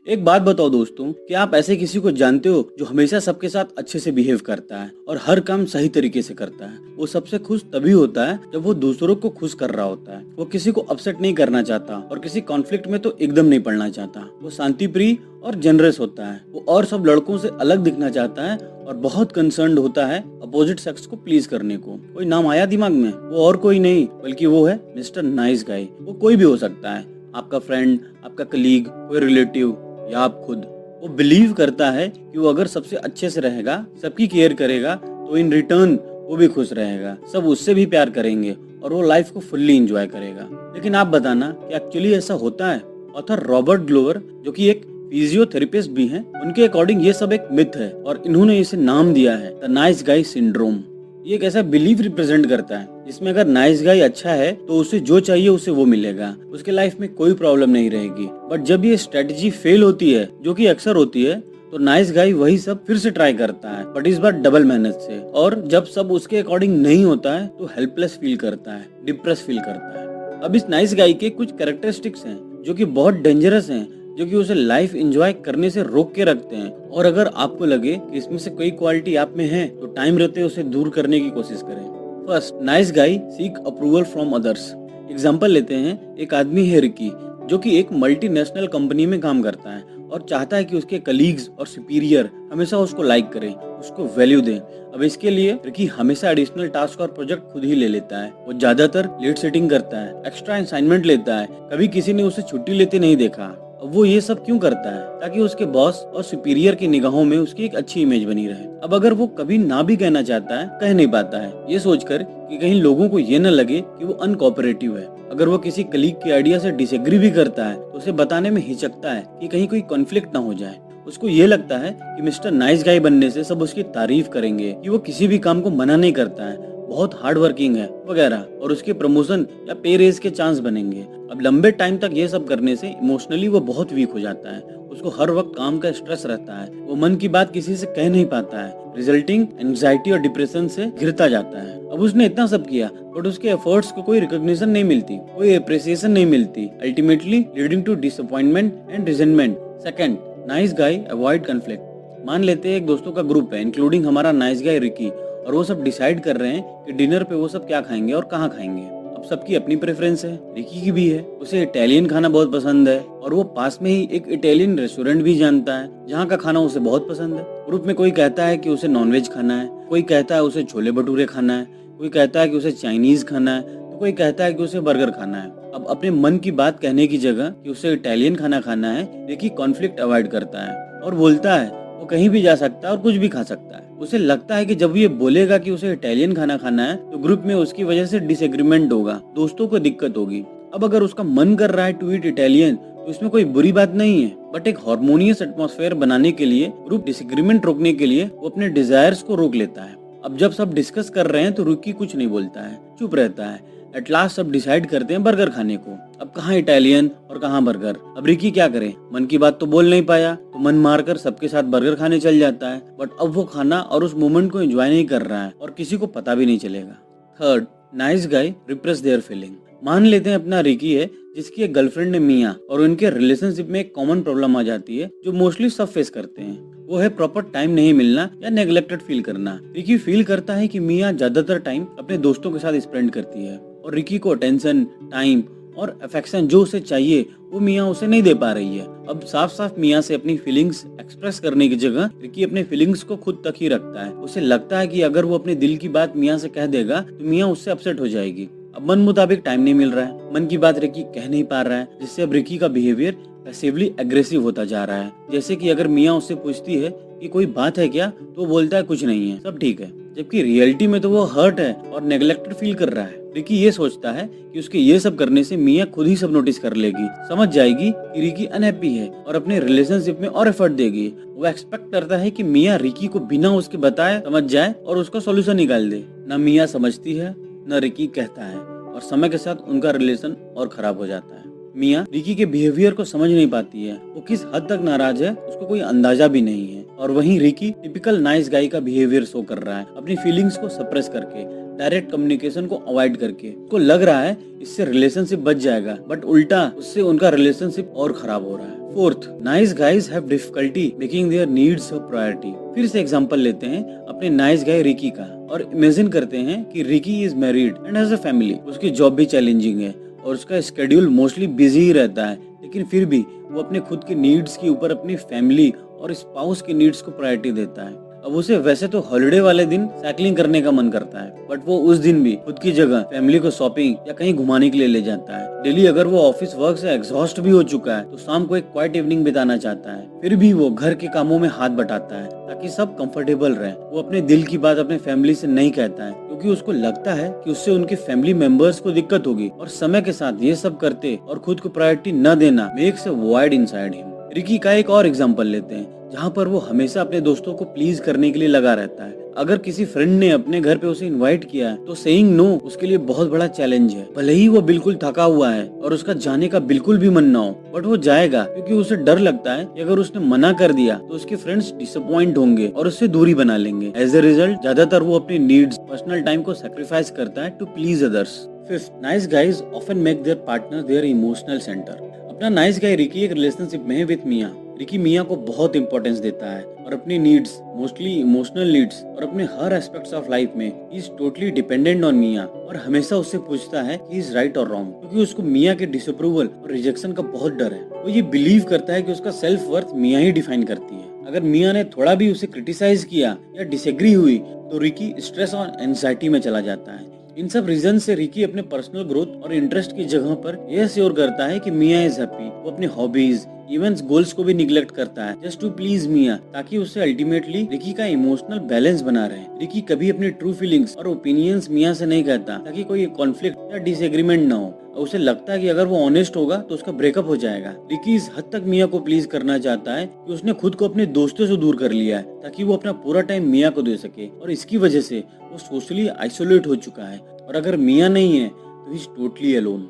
एक बात बताओ दोस्तों, क्या आप ऐसे किसी को जानते हो जो हमेशा सबके साथ अच्छे से बिहेव करता है और हर काम सही तरीके से करता है? वो सबसे खुश तभी होता है जब वो दूसरों को खुश कर रहा होता है। वो किसी को अपसेट नहीं करना चाहता और किसी कॉन्फ्लिक्ट में तो एकदम नहीं पड़ना चाहता। वो शांति प्रिय और जनरस होता है। वो और सब लड़कों से अलग दिखना चाहता है और बहुत कंसर्न्ड होता है अपोजिट सेक्स को प्लीज करने को। कोई नाम आया दिमाग में? वो और कोई नहीं बल्कि वो है मिस्टर नाइस गाय। वो कोई भी हो सकता है, आपका फ्रेंड, आपका कलीग, कोई रिलेटिव या आप खुद। वो बिलीव करता है कि वो अगर सबसे अच्छे से रहेगा, सबकी केयर करेगा, तो इन रिटर्न वो भी खुश रहेगा, सब उससे भी प्यार करेंगे और वो लाइफ को फुल्ली एंजॉय करेगा। लेकिन आप बताना कि एक्चुअली ऐसा होता है? ऑथर रॉबर्ट ग्लोवर, जो कि एक फिजियोथेरेपिस्ट भी हैं, उनके अकॉर्डिंग ये सब एक मिथ है और इन्होंने इसे नाम दिया है द नाइस गाय सिंड्रोम। ये एक ऐसा बिलीफ रिप्रेजेंट करता है जिसमें अगर नाइस गाय अच्छा है तो उसे जो चाहिए उसे वो मिलेगा, उसके लाइफ में कोई प्रॉब्लम नहीं रहेगी। बट जब ये स्ट्रेटजी फेल होती है, जो कि अक्सर होती है, तो नाइस गाय वही सब फिर से ट्राई करता है, बट इस बार डबल मेहनत से। और जब सब उसके अकॉर्डिंग नहीं होता है तो हेल्पलेस फील करता है, डिप्रेस फील करता है। अब इस नाइस गाय के कुछ कैरेक्टरिस्टिक्स हैं जो कि बहुत डेंजरस हैं, जो कि उसे लाइफ एंजॉय करने से रोक के रखते हैं। और अगर आपको लगे कि इसमें से कोई क्वालिटी आप में है तो टाइम रहते उसे दूर करने की कोशिश करें। First, nice guy seek approval from others. Example लेते हैं, एक आदमी है रिकी, जो कि एक मल्टीनेशनल कंपनी में काम करता है और चाहता है कि उसके कलीग्स और सुपीरियर हमेशा उसको लाइक करें, उसको वैल्यू दें। अब इसके लिए रिकी हमेशा एडिशनल टास्क और प्रोजेक्ट खुद ही ले लेता है। वो ज्यादातर लेट सेटिंग करता है, एक्स्ट्रा असाइनमेंट लेता है, कभी किसी ने उसे छुट्टी लेते नहीं देखा। अब वो ये सब क्यों करता है? ताकि उसके बॉस और सुपीरियर की निगाहों में उसकी एक अच्छी इमेज बनी रहे। अब अगर वो कभी ना भी कहना चाहता है, कह नहीं पाता है, ये सोचकर कि कहीं लोगों को ये न लगे कि वो अनकोऑपरेटिव है। अगर वो किसी कलीग के आइडिया से डिसएग्री भी करता है तो उसे बताने में हिचकता है कि कहीं कोई कॉन्फ्लिक्ट ना हो जाए। उसको ये लगता है कि मिस्टर नाइस गाय बनने से सब उसकी तारीफ करेंगे, कि वो किसी भी काम को मना नहीं करता है, बहुत हार्ड वर्किंग है वगैरह, और उसके प्रमोशन या पे रेज के चांस बनेंगे। अब लंबे टाइम तक ये सब करने से इमोशनली वो बहुत वीक हो जाता है। उसको हर वक्त काम का स्ट्रेस रहता है, वो मन की बात किसी से कह नहीं पाता है, रिजल्टिंग एंजाइटी और डिप्रेशन से घिरता जाता है। अब उसने इतना सब किया बट उसके एफर्ट्स को कोई रिकॉग्निशन नहीं मिलती, कोई अप्रिसिएशन नहीं मिलती, ultimately leading to disappointment and resentment. Second, nice guy avoid conflict. मान लेते हैं एक दोस्तों का ग्रुप है, इंक्लूडिंग हमारा नाइस गाय रिकी, और वो सब डिसाइड कर रहे हैं कि डिनर पे वो सब क्या खाएंगे और कहाँ खाएंगे। अब सबकी अपनी प्रेफरेंस है, रिकी की भी है। उसे इटालियन खाना बहुत पसंद है और वो पास में ही एक इटालियन रेस्टोरेंट भी जानता है जहाँ का खाना उसे बहुत पसंद है। ग्रुप में कोई कहता है कि उसे नॉनवेज खाना है, कोई कहता है उसे छोले भटूरे खाना है, कोई कहता है कि उसे चाइनीज खाना है, तो कोई कहता है कि उसे बर्गर खाना है। अब अपने मन की बात कहने की जगह कि उसे इटालियन खाना खाना है, रिकी कॉन्फ्लिक्ट अवॉइड करता है और बोलता है वो कहीं भी जा सकता है और कुछ भी खा सकता है। उसे लगता है कि जब ये बोलेगा कि उसे इटालियन खाना खाना है तो ग्रुप में उसकी वजह से डिसएग्रीमेंट होगा, दोस्तों को दिक्कत होगी। अब अगर उसका मन कर रहा है टू ईट इटालियन तो इसमें कोई बुरी बात नहीं है, बट एक हार्मोनियस एटमॉस्फेयर बनाने के लिए, ग्रुप डिसएग्रीमेंट रोकने के लिए वो अपने डिजायर्स को रोक लेता है। अब जब सब डिस्कस कर रहे हैं तो रिकी कुछ नहीं बोलता है, चुप रहता है। एट लास्ट सब डिसाइड करते हैं बर्गर खाने को। अब कहाँ इटालियन और कहाँ बर्गर। अब रिकी क्या करे, मन की बात तो बोल नहीं पाया तो मन मारकर सबके साथ बर्गर खाने चल जाता है, बट अब वो खाना और उस मोमेंट को एंजॉय नहीं कर रहा है और किसी को पता भी नहीं चलेगा। Third, nice guy repress their feeling. मान लेते हैं अपना रिकी है जिसकी एक गर्लफ्रेंड है मिया, और उनके रिलेशनशिप में एक कॉमन प्रॉब्लम आ जाती है जो मोस्टली सब फेस करते हैं। वो है प्रॉपर टाइम नहीं मिलना या नेग्लेक्टेड फील करना। रिकी फील करता है कि मिया ज्यादातर टाइम अपने दोस्तों के साथ स्पेंड करती है और रिकी को अटेंशन, टाइम और अफेक्शन जो उसे चाहिए वो मिया उसे नहीं दे पा रही है। अब साफ साफ मिया से अपनी फीलिंग्स एक्सप्रेस करने की जगह रिकी अपने फीलिंग्स को खुद तक ही रखता है। उसे लगता है कि अगर वो अपने दिल की बात मिया से कह देगा तो मिया उससे अपसेट हो जाएगी। अब मन मुताबिक टाइम नहीं मिल रहा है, मन की बात रिकी कह नहीं पा रहा है, जिससे अब रिकी का बिहेवियर पैसिवली एग्रेसिव होता जा रहा है। जैसे कि अगर मिया उससे पूछती है कि कोई बात है क्या, तो वो बोलता है कुछ नहीं है, सब ठीक है, जबकि रियलिटी में तो वो हर्ट है और नेग्लेक्टेड फील कर रहा है। रिकी ये सोचता है कि उसके ये सब करने से मिया खुद ही सब नोटिस कर लेगी, समझ जाएगी कि रिकी अनहैप्पी है और अपने रिलेशनशिप में और एफर्ट देगी। वो एक्सपेक्ट करता है कि मिया रिकी को बिना उसके बताए समझ जाए और उसका सॉल्यूशन निकाल दे। न मिया समझती है न रिकी कहता है, और समय के साथ उनका रिलेशन और खराब हो जाता है। मिया रिकी के बिहेवियर को समझ नहीं पाती है, वो किस हद तक नाराज है उसको कोई अंदाजा भी नहीं है। और वहीं रिकी टिपिकल नाइस गाय का बिहेवियर शो कर रहा है, अपनी फीलिंग्स को सप्रेस करके, डायरेक्ट कम्युनिकेशन को अवॉइड करके। उसको लग रहा है इससे रिलेशनशिप बच जाएगा, बट उल्टा उससे उनका रिलेशनशिप और खराब हो रहा है। Fourth, nice guys have difficulty making their needs a priority. फिर से एग्जांपल लेते हैं अपने नाइस गाय रिकी का और इमेजिन करते हैं कि Ricky is married and has a family. उसकी जॉब भी चैलेंजिंग है और उसका शेड्यूल मोस्टली बिजी ही रहता है, लेकिन फिर भी वो अपने खुद के नीड्स के ऊपर अपनी फैमिली और स्पाउस के नीड्स को प्रायोरिटी देता है। अब उसे वैसे तो हॉलिडे वाले दिन साइकिलिंग करने का मन करता है, बट वो उस दिन भी खुद की जगह फैमिली को शॉपिंग या कहीं घुमाने के लिए ले जाता है। डेली अगर वो ऑफिस वर्क से एग्जॉस्ट भी हो चुका है तो शाम को एक क्वाइट इवनिंग बिताना चाहता है। फिर भी वो घर के कामों में हाथ बटाता है ताकि सब कंफर्टेबल रहे। वो अपने दिल की बात अपने फैमिली से नहीं कहता है क्योंकि उसको लगता है कि उससे उनके फैमिली मेंबर्स को दिक्कत होगी, और समय के साथ ये सब करते और खुद को प्रायोरिटी न देना makes a void inside him. Ricky का एक और एग्जांपल लेते हैं जहाँ पर वो हमेशा अपने दोस्तों को प्लीज करने के लिए लगा रहता है। अगर किसी फ्रेंड ने अपने घर पे उसे इनवाइट किया है तो सेइंग नो उसके लिए बहुत बड़ा चैलेंज है। भले ही वो बिल्कुल थका हुआ है और उसका जाने का बिल्कुल भी मन ना हो, बट वो जाएगा क्योंकि उसे डर लगता है कि अगर उसने मना कर दिया तो उसके फ्रेंड्स डिसअपॉइंट होंगे और उससे दूरी बना लेंगे। एज ए रिजल्ट ज्यादातर वो अपनी नीड्स, पर्सनल टाइम को सैक्रिफाइस करता है to please others. Fifth, nice guys often make their partner their emotional centre. अपना नाइस गाय रिकी एक रिलेशनशिप में है विद मिया। रिकी मिया को बहुत इंपॉर्टेंस देता है और अपनी नीड्स, मोस्टली इमोशनल नीड्स और अपने हर एस्पेक्ट्स ऑफ लाइफ में इज टोटली डिपेंडेंट ऑन मिया, और हमेशा उससे पूछता है कि इज राइट और रॉन्ग, क्योंकि उसको मिया के डिसअप्रूवल और रिजेक्शन का बहुत डर है। वो ये बिलीव करता है कि उसका सेल्फ वर्थ मिया ही डिफाइन करती है। अगर मिया ने थोड़ा भी उसे क्रिटिसाइज किया या डिसएग्री हुई तो रिकी स्ट्रेस और एंजाइटी में चला जाता है। इन सब रीजन से रिकी अपने पर्सनल ग्रोथ और इंटरेस्ट की जगह पर यह श्योर करता है कि मिया इज हैप्पी। वो अपने हॉबीज, इवेंट्स, गोल्स को भी निग्लेक्ट करता है जस्ट टू प्लीज मिया, ताकि उससे अल्टीमेटली रिकी का इमोशनल बैलेंस बना रहे। रिकी कभी अपनी ट्रू फीलिंग्स और ओपिनियंस मिया से नहीं कहता ताकि कोई कॉन्फ्लिक्ट या डिसएग्रीमेंट ना हो। उसे लगता है कि अगर वो ऑनेस्ट होगा तो उसका ब्रेकअप हो जाएगा। रिकी इस हद तक मिया को प्लीज करना चाहता है कि उसने खुद को अपने दोस्तों से दूर कर लिया है ताकि वो अपना पूरा टाइम मिया को दे सके, और इसकी वजह से वो सोशली आइसोलेट हो चुका है। और अगर मिया नहीं है तो ही इज टोटली अलोन।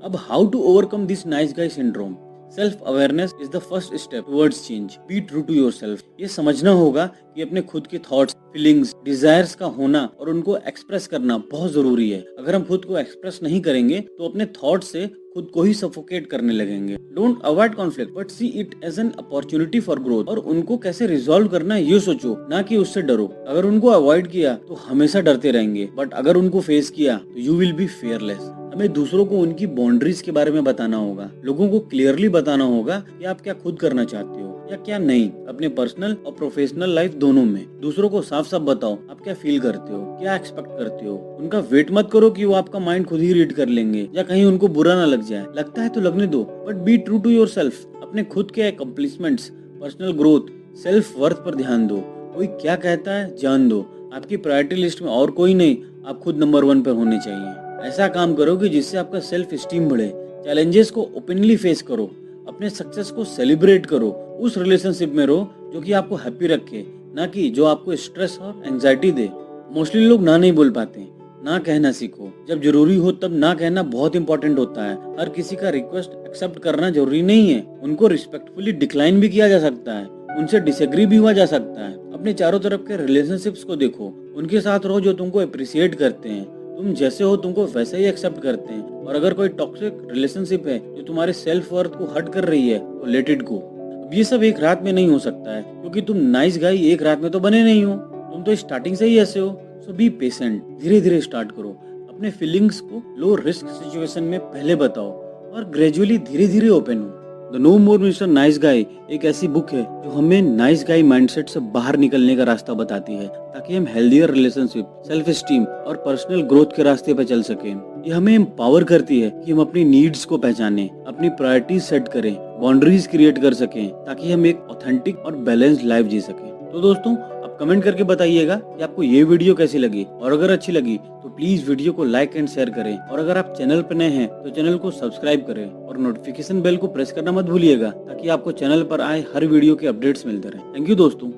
अब how to overcome this nice guy syndrome? Self awareness is the first step towards change. Be true to yourself. ये समझना होगा कि अपने खुद के थॉट्स, फीलिंग्स, डिजायर्स का होना और उनको एक्सप्रेस करना बहुत जरूरी है। अगर हम खुद को एक्सप्रेस नहीं करेंगे तो अपने थॉट्स से खुद को ही सफोकेट करने लगेंगे। Don't avoid conflict but see it as an opportunity for growth. और उनको कैसे रिजॉल्व करना है ये सोचो, ना कि उससे डरो। अगर उनको अवॉइड किया तो हमेशा डरते रहेंगे, बट अगर उनको फेस किया तो यू विल बी फियरलेस। हमें दूसरों को उनकी बाउंड्रीज के बारे में बताना होगा। लोगों को क्लियरली बताना होगा कि आप क्या खुद करना चाहते हो या क्या नहीं, अपने पर्सनल और प्रोफेशनल लाइफ दोनों में। दूसरों को साफ साफ बताओ आप क्या फील करते हो, क्या एक्सपेक्ट करते हो। उनका वेट मत करो कि वो आपका माइंड खुद ही रीड कर लेंगे या कहीं उनको बुरा ना लग जाए। लगता है तो लगने दो, but be true to yourself. अपने खुद के accomplishments, personal growth, self worth पर ध्यान दो। कोई क्या कहता है जान दो। आपकी प्रायोरिटी लिस्ट में और कोई नहीं, आप खुद नंबर 1 पर होने चाहिए। ऐसा काम करो कि जिससे आपका सेल्फ स्टीम बढ़े। चैलेंजेस को ओपनली फेस करो, अपने सक्सेस को सेलिब्रेट करो। उस रिलेशनशिप में रहो जो कि आपको हैप्पी रखे, ना कि जो आपको स्ट्रेस और एंजाइटी दे। मोस्टली लोग ना नहीं बोल पाते। ना कहना सीखो। जब जरूरी हो तब ना कहना बहुत इंपॉर्टेंट होता है। हर किसी का रिक्वेस्ट एक्सेप्ट करना जरूरी नहीं है। उनको रिस्पेक्टफुली डिक्लाइन भी किया जा सकता है, उनसे डिसएग्री भी हुआ जा सकता है। अपने चारों तरफ के रिलेशनशिप्स को देखो, उनके साथ रहो जो तुमको अप्रिशिएट करते हैं। तुम जैसे हो तुमको वैसे ही एक्सेप्ट करते हैं। और अगर कोई टॉक्सिक रिलेशनशिप है जो तुम्हारे सेल्फ वर्थ को हर्ट कर रही है तो लेट इट गो। अब ये सब एक रात में नहीं हो सकता है, क्योंकि तुम नाइस गाय एक रात में तो बने नहीं हो। तुम तो स्टार्टिंग से ही ऐसे हो। सो बी पेशेंट, धीरे धीरे स्टार्ट करो। अपने फीलिंग्स को लो रिस्क सिचुएशन में पहले बताओ और ग्रेजुअली धीरे धीरे ओपन हो। The no more mister nice guy एक ऐसी बुक है जो हमें नाइस गाय माइंडसेट से बाहर निकलने का रास्ता बताती है, ताकि हम हेल्दियर रिलेशनशिप, सेल्फ एस्टीम और पर्सनल ग्रोथ के रास्ते पर चल सकें। ये हमें एम्पावर करती है कि हम अपनी नीड्स को पहचानें, अपनी प्रायोरिटीज सेट करें, बाउंड्रीज क्रिएट कर सकें, ताकि हम एक ऑथेंटिक और बैलेंस्ड लाइफ जी सकें। तो दोस्तों, आप कमेंट करके बताइएगा कि आपको ये वीडियो कैसी लगी, और अगर अच्छी लगी तो प्लीज वीडियो को लाइक एंड शेयर करें। और अगर आप चैनल पर नए हैं तो चैनल को सब्सक्राइब करें और नोटिफिकेशन बेल को प्रेस करना मत भूलिएगा, ताकि आपको चैनल पर आए हर वीडियो के अपडेट्स मिलते रहें। थैंक यू दोस्तों।